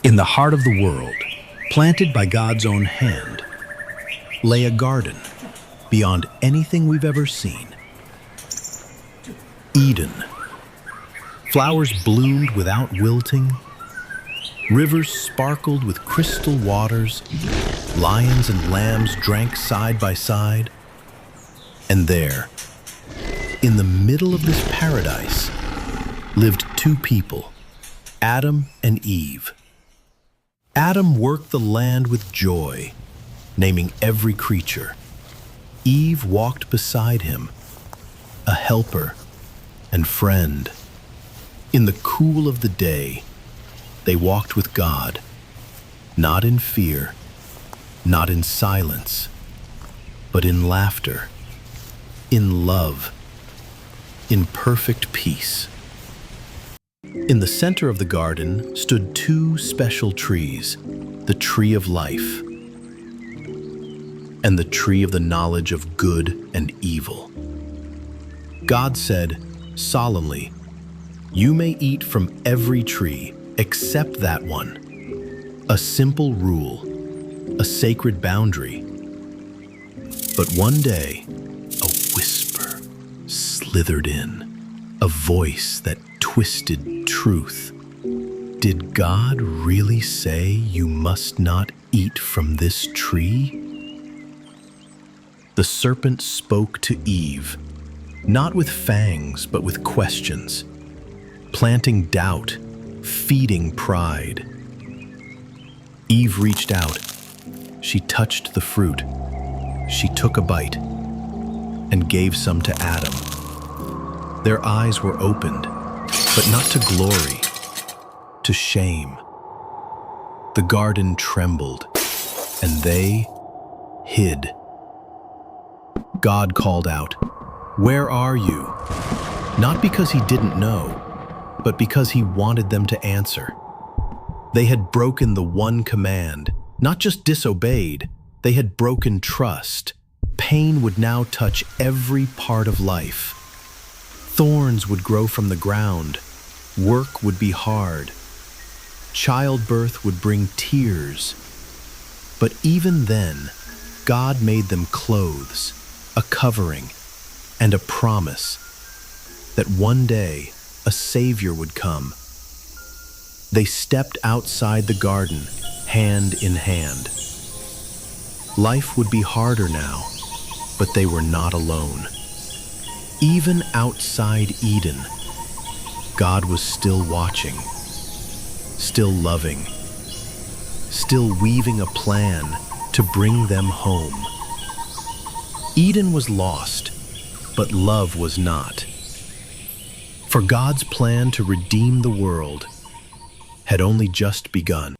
In the heart of the world, planted by God's own hand, lay a garden beyond anything we've ever seen. Eden. Flowers bloomed without wilting. Rivers sparkled with crystal waters. Lions and lambs drank side by side. And there, in the middle of this paradise, lived two people, Adam and Eve. Adam worked the land with joy, naming every creature. Eve walked beside him, a helper and friend. In the cool of the day, they walked with God, not in fear, not in silence, but in laughter, in love, in perfect peace. In the center of the garden stood two special trees, the tree of life and the tree of the knowledge of good and evil. God said solemnly, "You may eat from every tree except that one," a simple rule, a sacred boundary. But one day, a whisper slithered in, a voice that twisted truth. Did God really say you must not eat from this tree? The serpent spoke to Eve, not with fangs, but with questions, planting doubt, feeding pride. Eve reached out. She touched the fruit. She took a bite and gave some to Adam. Their eyes were opened, but not to glory, to shame. The garden trembled, and they hid. God called out, "Where are you?" Not because he didn't know, but because he wanted them to answer. They had broken the one command, not just disobeyed, they had broken trust. Pain would now touch every part of life. Thorns would grow from the ground. Work would be hard. Childbirth would bring tears. But even then, God made them clothes, a covering, and a promise that one day a Savior would come. They stepped outside the garden, hand in hand. Life would be harder now, but they were not alone. Even outside Eden, God was still watching, still loving, still weaving a plan to bring them home. Eden was lost, but love was not. For God's plan to redeem the world had only just begun.